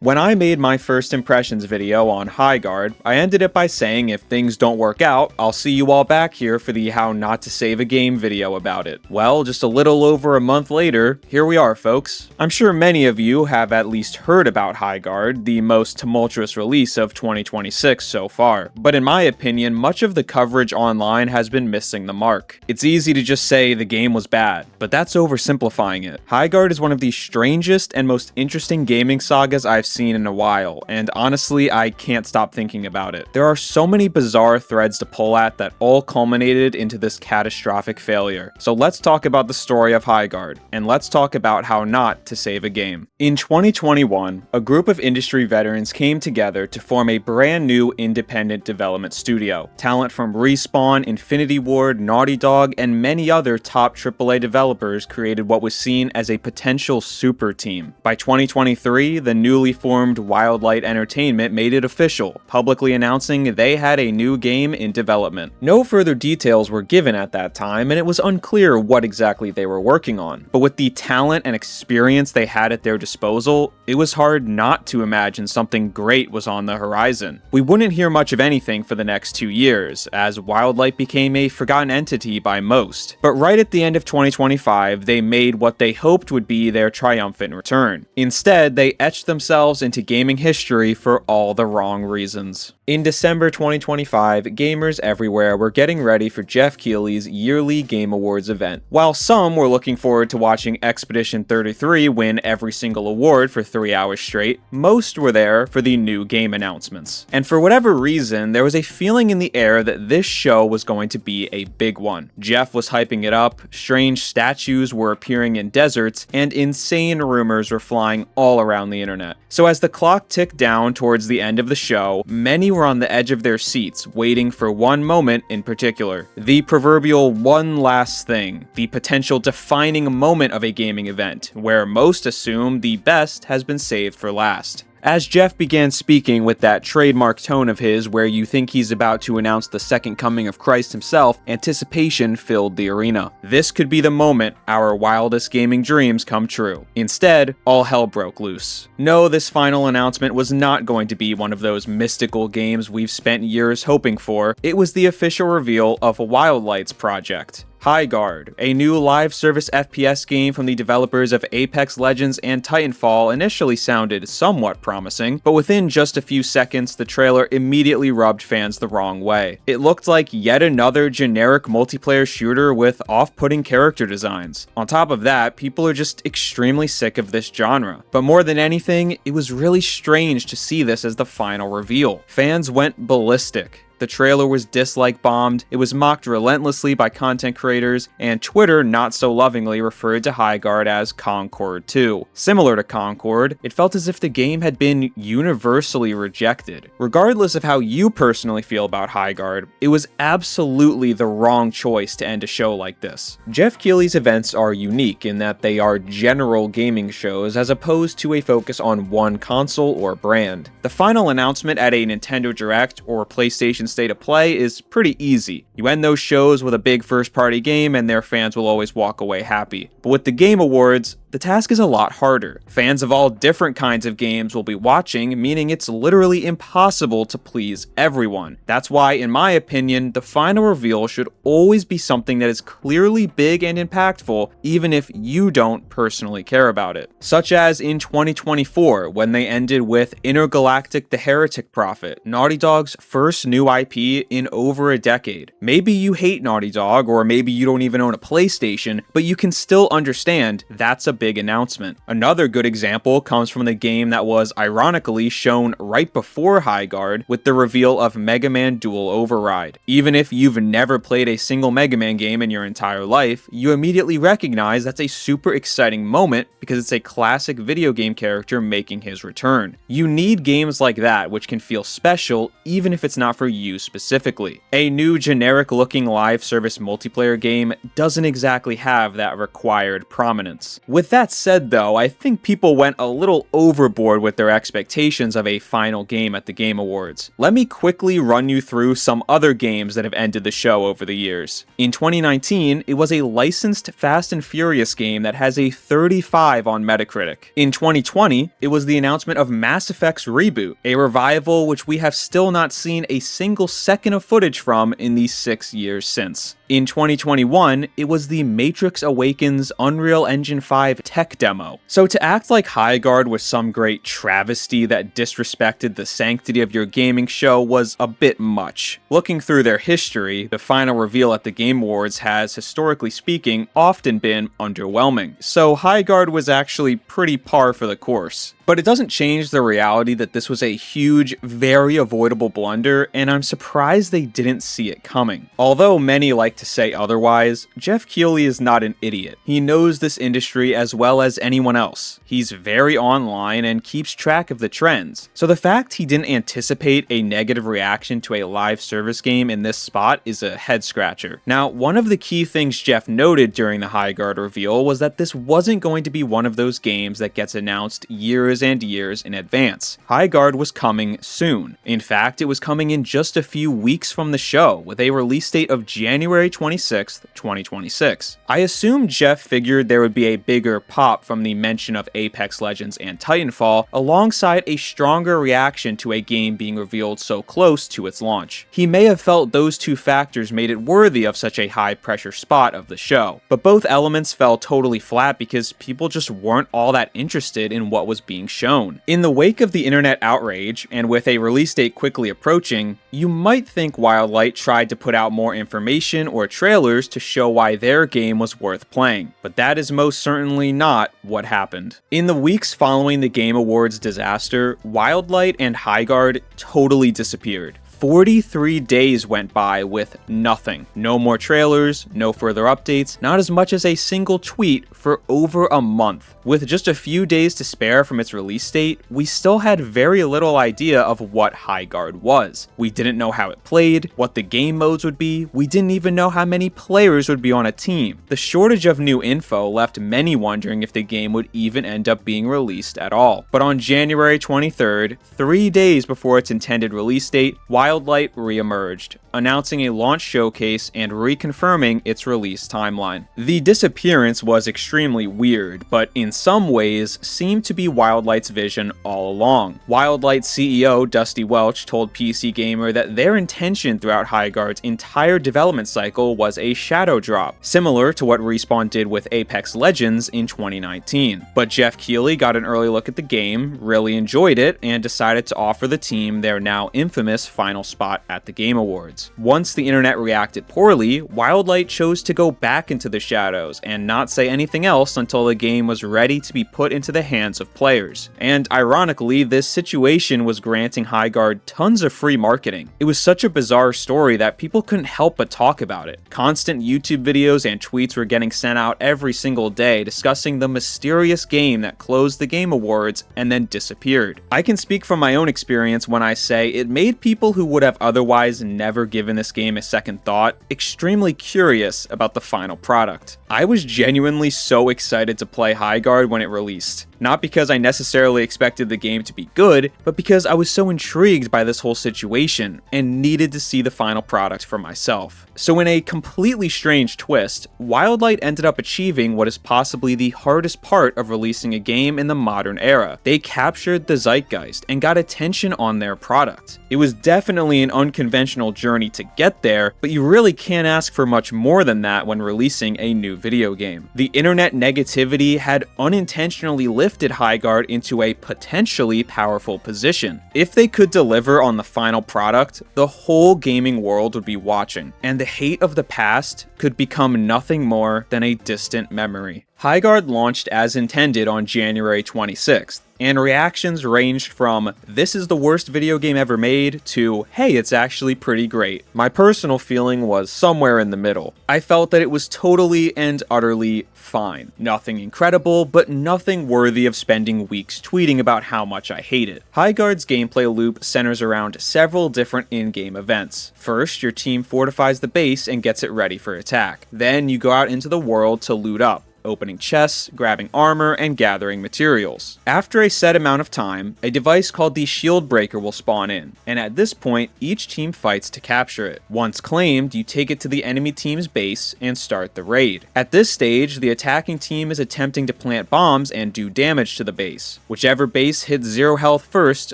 When I made my first impressions video on Highguard, I ended it by saying if things don't work out, I'll see you all back here for the how not to save a game video about it. Well, just a little over a month later, here we are folks. I'm sure many of you have at least heard about Highguard, the most tumultuous release of 2026 so far, but in my opinion, much of the coverage online has been missing the mark. It's easy to just say the game was bad, but that's oversimplifying it. Highguard is one of the strangest and most interesting gaming sagas I've seen in a while, and honestly, I can't stop thinking about it. There are so many bizarre threads to pull at that all culminated into this catastrophic failure. So let's talk about the story of Highguard, and let's talk about how not to save a game. In 2021, a group of industry veterans came together to form a brand new independent development studio. Talent from Respawn, Infinity Ward, Naughty Dog, and many other top AAA developers created what was seen as a potential super team. By 2023, the newly formed Wildlight Entertainment made it official, publicly announcing they had a new game in development. No further details were given at that time, and it was unclear what exactly they were working on. But with the talent and experience they had at their disposal, it was hard not to imagine something great was on the horizon. We wouldn't hear much of anything for the next 2 years, as Wildlight became a forgotten entity by most. But right at the end of 2025, they made what they hoped would be their triumphant return. Instead, they etched themselves into gaming history for all the wrong reasons. In December 2025, gamers everywhere were getting ready for Geoff Keighley's yearly Game Awards event. While some were looking forward to watching Expedition 33 win every single award for 3 hours straight, most were there for the new game announcements. And for whatever reason, there was a feeling in the air that this show was going to be a big one. Geoff was hyping it up, strange statues were appearing in deserts, and insane rumors were flying all around the internet. So as the clock ticked down towards the end of the show, many were on the edge of their seats, waiting for one moment in particular. The proverbial one last thing, the potential defining moment of a gaming event, where most assume the best has been saved for last. As Geoff began speaking with that trademark tone of his where you think he's about to announce the second coming of Christ himself, anticipation filled the arena. This could be the moment our wildest gaming dreams come true. Instead, all hell broke loose. No, this final announcement was not going to be one of those mystical games we've spent years hoping for. It was the official reveal of Wildlight's project. Highguard, a new live service FPS game from the developers of Apex Legends and Titanfall, initially sounded somewhat promising, but within just a few seconds, the trailer immediately rubbed fans the wrong way. It looked like yet another generic multiplayer shooter with off-putting character designs. On top of that, people are just extremely sick of this genre. But more than anything, it was really strange to see this as the final reveal. Fans went ballistic. The trailer was dislike bombed, it was mocked relentlessly by content creators, and Twitter not so lovingly referred to Highguard as Concord 2. Similar to Concord, it felt as if the game had been universally rejected. Regardless of how you personally feel about Highguard, it was absolutely the wrong choice to end a show like this. Geoff Keighley's events are unique in that they are general gaming shows as opposed to a focus on one console or brand. The final announcement at a Nintendo Direct or PlayStation State of Play is pretty easy. You end those shows with a big first-party game and their fans will always walk away happy. But with the Game Awards, the task is a lot harder. Fans of all different kinds of games will be watching, meaning it's literally impossible to please everyone. That's why, in my opinion, the final reveal should always be something that is clearly big and impactful, even if you don't personally care about it. Such as in 2024, when they ended with Intergalactic the Heretic Prophet, Naughty Dog's first new IP in over a decade. Maybe you hate Naughty Dog, or maybe you don't even own a PlayStation, but you can still understand that's a big announcement. Another good example comes from the game that was ironically shown right before Highguard with the reveal of Mega Man Dual Override. Even if you've never played a single Mega Man game in your entire life, you immediately recognize that's a super exciting moment because it's a classic video game character making his return. You need games like that which can feel special even if it's not for you specifically. A new generic looking live service multiplayer game doesn't exactly have that required prominence. With With that said though, I think people went a little overboard with their expectations of a final game at the Game Awards. Let me quickly run you through some other games that have ended the show over the years. In 2019, it was a licensed Fast and Furious game that has a 35 on Metacritic. In 2020, it was the announcement of Mass Effect's reboot, a revival which we have still not seen a single second of footage from in the 6 years since. In 2021, it was the Matrix Awakens Unreal Engine 5 tech demo. So to act like Highguard was some great travesty that disrespected the sanctity of your gaming show was a bit much. Looking through their history, the final reveal at the Game Awards has, historically speaking, often been underwhelming. So Highguard was actually pretty par for the course. But it doesn't change the reality that this was a huge, very avoidable blunder, and I'm surprised they didn't see it coming. Although many like to say otherwise, Jeff Keighley is not an idiot. He knows this industry as well as anyone else. He's very online and keeps track of the trends. So the fact he didn't anticipate a negative reaction to a live service game in this spot is a head scratcher. Now, one of the key things Jeff noted during the Highguard reveal was that this wasn't going to be one of those games that gets announced years and years in advance. Highguard was coming soon. In fact, it was coming in just a few weeks from the show, with a release date of January 26th, 2026. I assume Jeff figured there would be a bigger pop from the mention of Apex Legends and Titanfall, alongside a stronger reaction to a game being revealed so close to its launch. He may have felt those two factors made it worthy of such a high-pressure spot of the show, but both elements fell totally flat because people just weren't all that interested in what was being shown. In the wake of the internet outrage, and with a release date quickly approaching, you might think Wildlight tried to put out more information or trailers to show why their game was worth playing, but that is most certainly not what happened. In the weeks following the Game Awards disaster, Wildlight and Highguard totally disappeared. 43 days went by with nothing. No more trailers, no further updates, not as much as a single tweet for over a month. With just a few days to spare from its release date, we still had very little idea of what Highguard was. We didn't know how it played, what the game modes would be, we didn't even know how many players would be on a team. The shortage of new info left many wondering if the game would even end up being released at all. But on January 23rd, 3 days before its intended release date, Wildlight re-emerged, announcing a launch showcase and reconfirming its release timeline. The disappearance was extremely weird, but in some ways seemed to be Wildlight's vision all along. Wildlight CEO Dusty Welch told PC Gamer that their intention throughout Highguard's entire development cycle was a shadow drop, similar to what Respawn did with Apex Legends in 2019. But Jeff Keighley got an early look at the game, really enjoyed it, and decided to offer the team their now infamous final spot at the Game Awards. Once the internet reacted poorly, Wildlight chose to go back into the shadows and not say anything else until the game was ready to be put into the hands of players. And ironically, this situation was granting Highguard tons of free marketing. It was such a bizarre story that people couldn't help but talk about it. Constant YouTube videos and tweets were getting sent out every single day discussing the mysterious game that closed the Game Awards and then disappeared. I can speak from my own experience when I say it made people who would have otherwise never given this game a second thought extremely curious about the final product. I was genuinely so excited to play Highguard when it released. Not because I necessarily expected the game to be good, but because I was so intrigued by this whole situation and needed to see the final product for myself. So in a completely strange twist, Wildlight ended up achieving what is possibly the hardest part of releasing a game in the modern era. They captured the zeitgeist and got attention on their product. It was definitely an unconventional journey to get there, but you really can't ask for much more than that when releasing a new video game. The internet negativity had unintentionally lifted Highguard into a potentially powerful position. If they could deliver on the final product, the whole gaming world would be watching, and the hate of the past could become nothing more than a distant memory. Highguard launched as intended on January 26th, and reactions ranged from "this is the worst video game ever made" to "hey, it's actually pretty great." My personal feeling was somewhere in the middle. I felt that it was totally and utterly fine. Nothing incredible, but nothing worthy of spending weeks tweeting about how much I hate it. Highguard's gameplay loop centers around several different in-game events. First, your team fortifies the base and gets it ready for attack. Then you go out into the world to loot up. opening chests, grabbing armor, and gathering materials. After a set amount of time, a device called the shield breaker will spawn in, and at this point, each team fights to capture it. Once claimed, you take it to the enemy team's base and start the raid. At this stage, the attacking team is attempting to plant bombs and do damage to the base. Whichever base hits 0 health first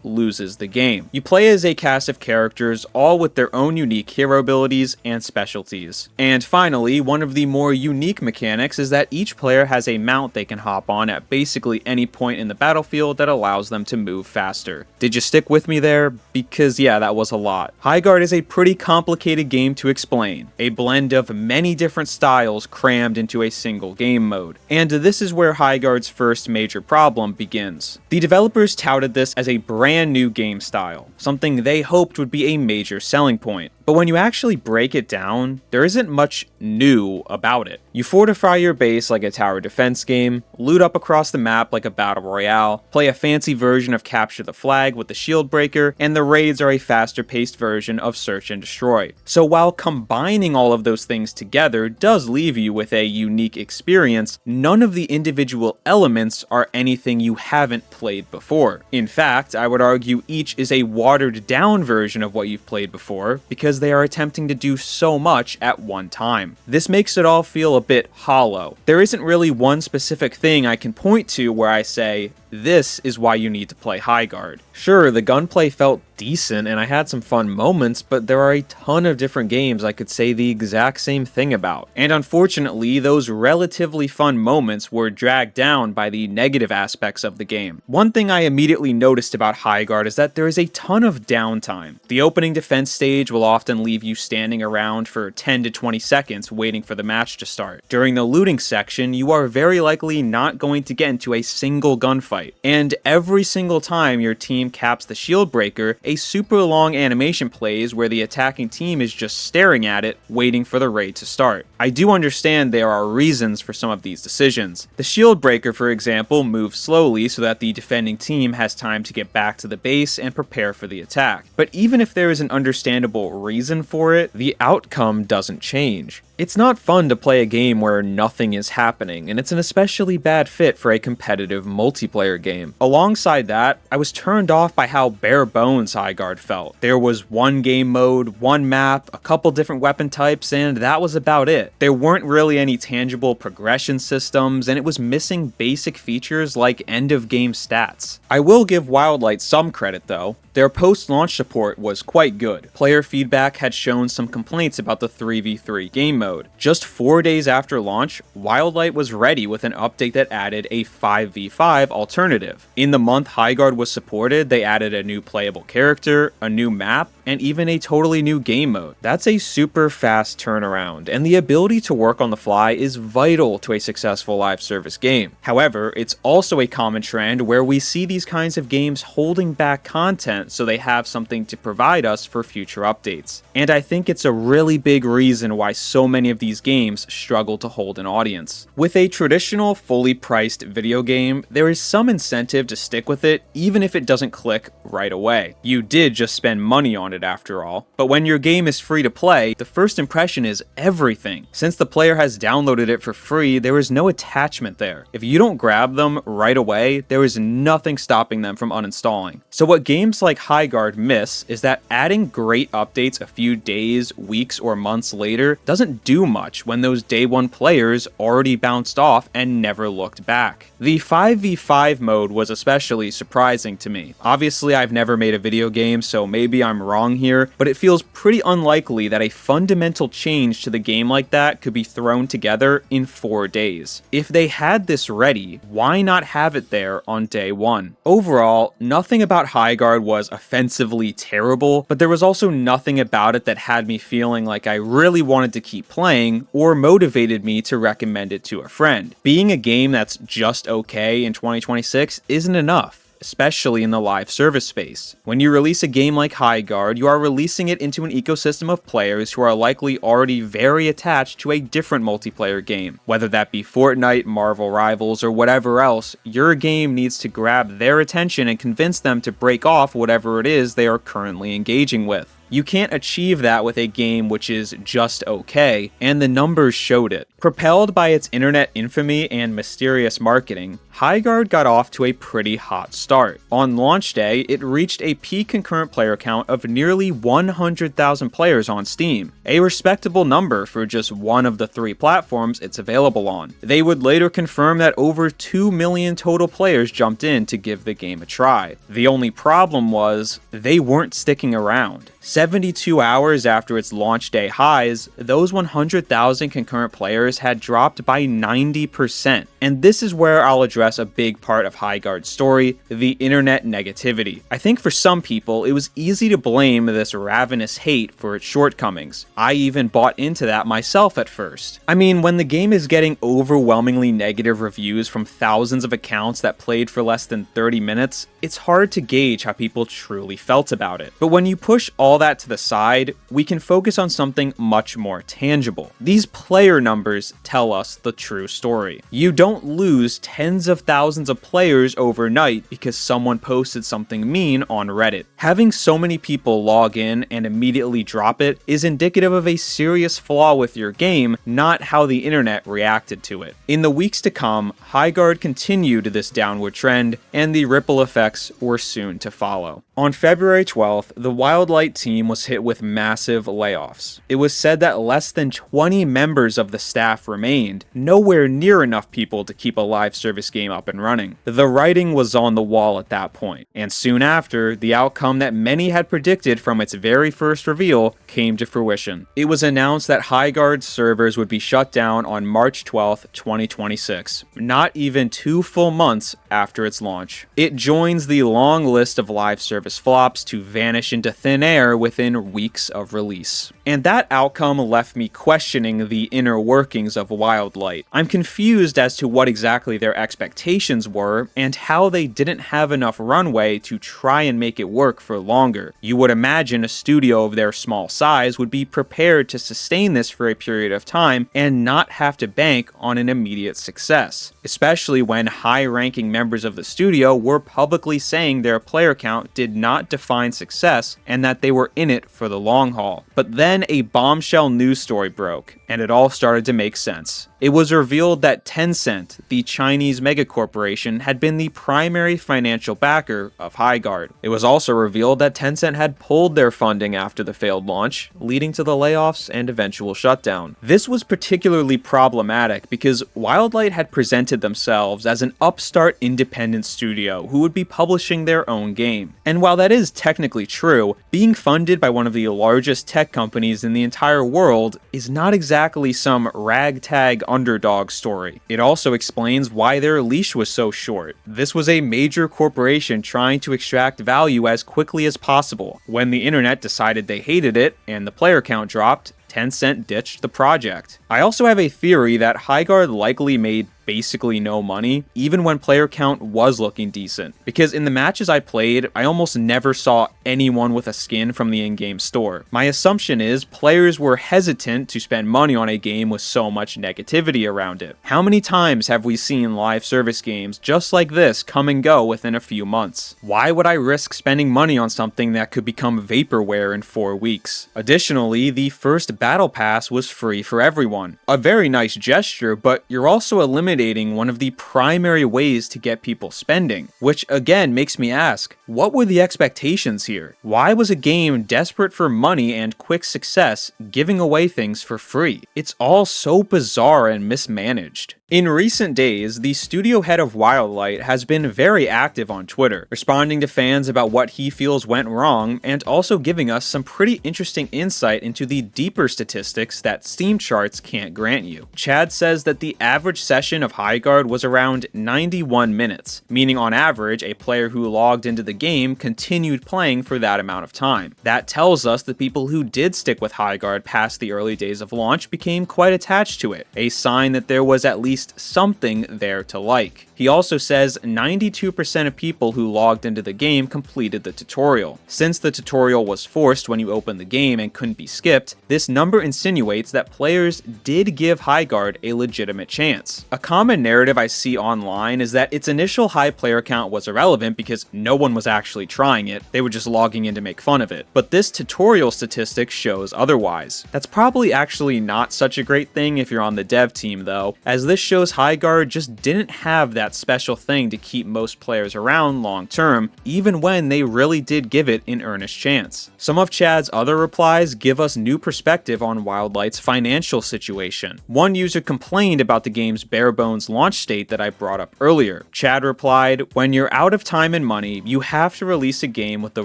loses the game. You play as a cast of characters, all with their own unique hero abilities and specialties. And finally, one of the more unique mechanics is that each player has a mount they can hop on at basically any point in the battlefield that allows them to move faster. Did you stick with me there? Because yeah, that was a lot. Highguard is a pretty complicated game to explain, a blend of many different styles crammed into a single game mode. And this is where Highguard's first major problem begins. The developers touted this as a brand new game style, something they hoped would be a major selling point. But when you actually break it down, there isn't much new about it. You fortify your base like a tower defense game, loot up across the map like a battle royale, play a fancy version of capture the flag with the shield breaker, and the raids are a faster paced version of search and destroy. So while combining all of those things together does leave you with a unique experience, none of the individual elements are anything you haven't played before. In fact, I would argue each is a watered down version of what you've played before, because they are attempting to do so much at one time. This makes it all feel a bit hollow. There isn't really one specific thing I can point to where I say, this is why you need to play Highguard. Sure, the gunplay felt decent and I had some fun moments, but there are a ton of different games I could say the exact same thing about. And unfortunately, those relatively fun moments were dragged down by the negative aspects of the game. One thing I immediately noticed about Highguard is that there is a ton of downtime. The opening defense stage will often leave you standing around for 10 to 20 seconds waiting for the match to start. During the looting section, you are very likely not going to get into a single gunfight. And every single time your team caps the shield breaker, a super long animation plays where the attacking team is just staring at it, waiting for the raid to start. I do understand there are reasons for some of these decisions. The shield breaker, for example, moves slowly so that the defending team has time to get back to the base and prepare for the attack. But even if there is an understandable reason for it, the outcome doesn't change. It's not fun to play a game where nothing is happening, and it's an especially bad fit for a competitive multiplayer game. Alongside that, I was turned off by how bare bones Highguard felt. There was one game mode, one map, a couple different weapon types, and that was about it. There weren't really any tangible progression systems, and it was missing basic features like end-of-game stats. I will give Wildlight some credit though. Their post-launch support was quite good. Player feedback had shown some complaints about the 3v3 game mode. Just 4 days after launch, Wildlight was ready with an update that added a 5v5 alternative. In the month Highguard was supported, they added a new playable character, a new map, and even a totally new game mode. That's a super fast turnaround, and the ability to work on the fly is vital to a successful live service game. However, it's also a common trend where we see these kinds of games holding back content so they have something to provide us for future updates. And I think it's a really big reason why so many of these games struggle to hold an audience. With a traditional, fully priced video game, there is some incentive to stick with it even if it doesn't click right away. You did just spend money on it after all. But when your game is free to play, the first impression is everything. Since the player has downloaded it for free, there is no attachment there. If you don't grab them right away, there is nothing stopping them from uninstalling. So what games like Highguard miss is that adding great updates a few days, weeks, or months later doesn't do much when those day one players already bounced off and never looked back. The 5v5 mode was especially surprising to me. Obviously, I've never made a video game, so maybe I'm wrong here, but it feels pretty unlikely that a fundamental change to the game like that could be thrown together in 4 days. If they had this ready, why not have it there on day one? Overall, nothing about Highguard was offensively terrible, but there was also nothing about it that had me feeling like I really wanted to keep playing or motivated me to recommend it to a friend. Being a game that's just okay in 2026 isn't enough, especially in the live service space. When you release a game like Highguard, you are releasing it into an ecosystem of players who are likely already very attached to a different multiplayer game. Whether that be Fortnite, Marvel Rivals, or whatever else, your game needs to grab their attention and convince them to break off whatever it is they are currently engaging with. You can't achieve that with a game which is just okay, and the numbers showed it. Propelled by its internet infamy and mysterious marketing, Highguard got off to a pretty hot start. On launch day, it reached a peak concurrent player count of nearly 100,000 players on Steam, a respectable number for just one of the 3 platforms it's available on. They would later confirm that over 2 million total players jumped in to give the game a try. The only problem was, they weren't sticking around. 72 hours after its launch day highs, those 100,000 concurrent players had dropped by 90%. And this is where I'll address a big part of Highguard's story, the internet negativity. I think for some people, it was easy to blame this ravenous hate for its shortcomings. I even bought into that myself at first. I mean, when the game is getting overwhelmingly negative reviews from thousands of accounts that played for less than 30 minutes, it's hard to gauge how people truly felt about it. But when you push all that to the side, we can focus on something much more tangible. These player numbers tell us the true story. You don't lose tens of thousands of players overnight because someone posted something mean on Reddit. Having so many people log in and immediately drop it is indicative of a serious flaw with your game, not how the internet reacted to it. In the weeks to come, Highguard continued this downward trend, and the ripple effects were soon to follow. On February 12th, the Wildlight team was hit with massive layoffs. It was said that less than 20 members of the staff remained, nowhere near enough people to keep a live service game up and running. The writing was on the wall at that point, and soon after, the outcome that many had predicted from its very first reveal came to fruition. It was announced that Highguard's servers would be shut down on March 12th, 2026, not even 2 full months after its launch. It joins the long list of live service flops to vanish into thin air within weeks of release. And that outcome left me questioning the inner workings of Wildlight. I'm confused as to what exactly their expectations were and how they didn't have enough runway to try and make it work for longer. You would imagine a studio of their small size would be prepared to sustain this for a period of time and not have to bank on an immediate success, especially when high-ranking members of the studio were publicly saying their player count did not define success and that they were in it for the long haul. But then a bombshell news story broke, and it all started to make sense. It was revealed that Tencent, the Chinese megacorporation, had been the primary financial backer of Highguard. It was also revealed that Tencent had pulled their funding after the failed launch, leading to the layoffs and eventual shutdown. This was particularly problematic because Wildlight had presented themselves as an upstart independent studio who would be publishing their own game. And while that is technically true, being funded by one of the largest tech companies in the entire world is not exactly some ragtag underdog story. It also explains why their leash was so short. This was a major corporation trying to extract value as quickly as possible. When the internet decided they hated it and the player count dropped, Tencent ditched the project. I also have a theory that Highguard likely made basically no money, even when player count was looking decent. Because in the matches I played, I almost never saw anyone with a skin from the in-game store. My assumption is players were hesitant to spend money on a game with so much negativity around it. How many times have we seen live service games just like this come and go within a few months? Why would I risk spending money on something that could become vaporware in 4 weeks? Additionally, the first battle pass was free for everyone. A very nice gesture, but you're also eliminating one of the primary ways to get people spending, which again makes me ask, what were the expectations here? Why was a game desperate for money and quick success giving away things for free? It's all so bizarre and mismanaged. In recent days, the studio head of Wildlight has been very active on Twitter, responding to fans about what he feels went wrong and also giving us some pretty interesting insight into the deeper statistics that Steam charts can't grant you. Chad says that the average session of Highguard was around 91 minutes, meaning on average a player who logged into the game continued playing for that amount of time. That tells us the people who did stick with Highguard past the early days of launch became quite attached to it, a sign that there was at least least something there to like. He also says 92% of people who logged into the game completed the tutorial. Since the tutorial was forced when you opened the game and couldn't be skipped, this number insinuates that players did give Highguard a legitimate chance. A common narrative I see online is that its initial high player count was irrelevant because no one was actually trying it, they were just logging in to make fun of it. But this tutorial statistic shows otherwise. That's probably actually not such a great thing if you're on the dev team though, as this shows Highguard just didn't have that special thing to keep most players around long term, even when they really did give it an earnest chance. Some of Chad's other replies give us new perspective on Wildlight's financial situation. One user complained about the game's bare bones launch state that I brought up earlier. Chad replied, "When you're out of time and money, you have to release a game with the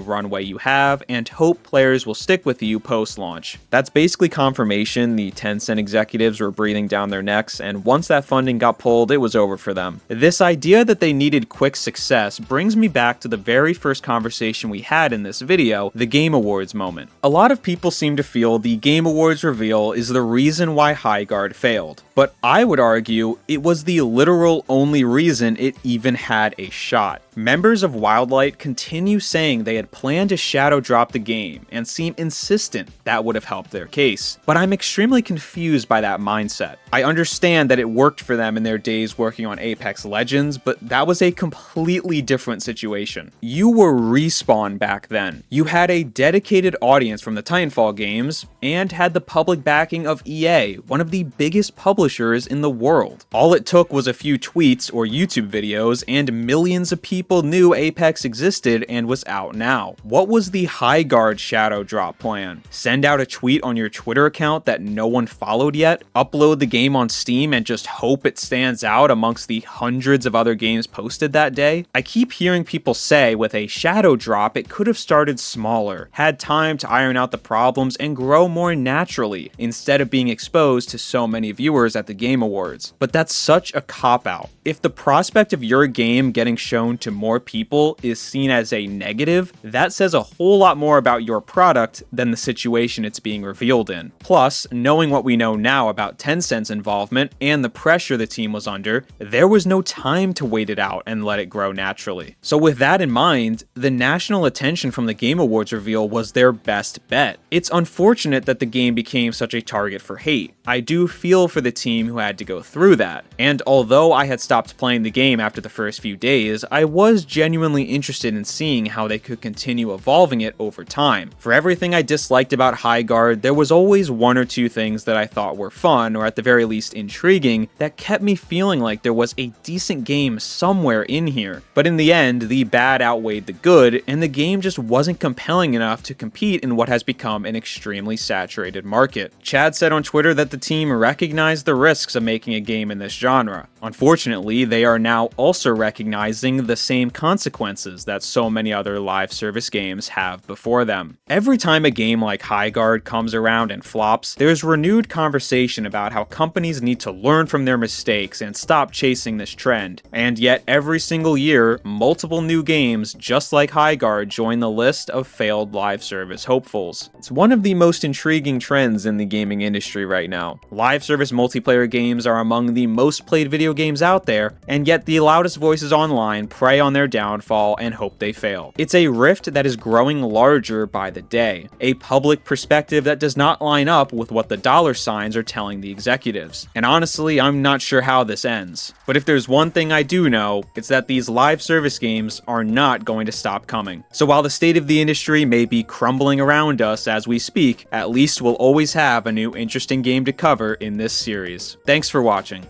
runway you have and hope players will stick with you post-launch." That's basically confirmation the Tencent executives were breathing down their necks, and once that funding got pulled, it was over for them. This idea that they needed quick success brings me back to the very first conversation we had in this video, the Game Awards moment. A lot of people seem to feel the Game Awards reveal is the reason why Highguard failed, but I would argue it was the literal only reason it even had a shot. Members of Wildlight continue saying they had planned to shadow drop the game and seem insistent that would have helped their case, but I'm extremely confused by that mindset. I understand that it worked for them in their days working on Apex Legends, but that was a completely different situation. You were Respawn back then. You had a dedicated audience from the Titanfall games and had the public backing of EA, one of the biggest publishers in the world. All it took was a few tweets or YouTube videos and millions of people knew Apex existed and was out now. What was the Highguard shadow drop plan? Send out a tweet on your Twitter account that no one followed yet? Upload the game on Steam and just hope it stands out amongst the hundreds of other games posted that day? I keep hearing people say with a shadow drop it could have started smaller, had time to iron out the problems and grow more naturally, instead of being exposed to so many viewers at the Game Awards. But that's such a cop-out. If the prospect of your game getting shown to more people is seen as a negative, that says a whole lot more about your product than the situation it's being revealed in. Plus, knowing what we know now about Tencent's involvement and the pressure the team was under, there was no time to wait it out and let it grow naturally. So with that in mind, the national attention from the Game Awards reveal was their best bet. It's unfortunate that the game became such a target for hate. I do feel for the team who had to go through that, and although I had stopped playing the game after the first few days, I was genuinely interested in seeing how they could continue evolving it over time. For everything I disliked about Highguard, there was always one or two things that I thought were fun, or at the very least intriguing, that kept me feeling like there was a decent game somewhere in here. But in the end, the bad outweighed the good, and the game just wasn't compelling enough to compete in what has become an extremely saturated market. Chad said on Twitter that the team recognized the risks of making a game in this genre. Unfortunately, they are now also recognizing the same consequences that so many other live service games have before them. Every time a game like Highguard comes around and flops, there's renewed conversation about how companies need to learn from their mistakes and stop chasing this trend. And yet every single year, multiple new games just like Highguard join the list of failed live service hopefuls. It's one of the most intriguing trends in the gaming industry right now. Live service multiplayer games are among the most played video games out there, and yet the loudest voices online prey on their downfall and hope they fail. It's a rift that is growing larger by the day, a public perspective that does not line up with what the dollar signs are telling the executives. And honestly, I'm not sure how this ends. But if there's one thing I do know, it's that these live service games are not going to stop coming. So while the state of the industry may be crumbling around us as we speak, at least we'll always have a new interesting game to cover in this series. Thanks for watching.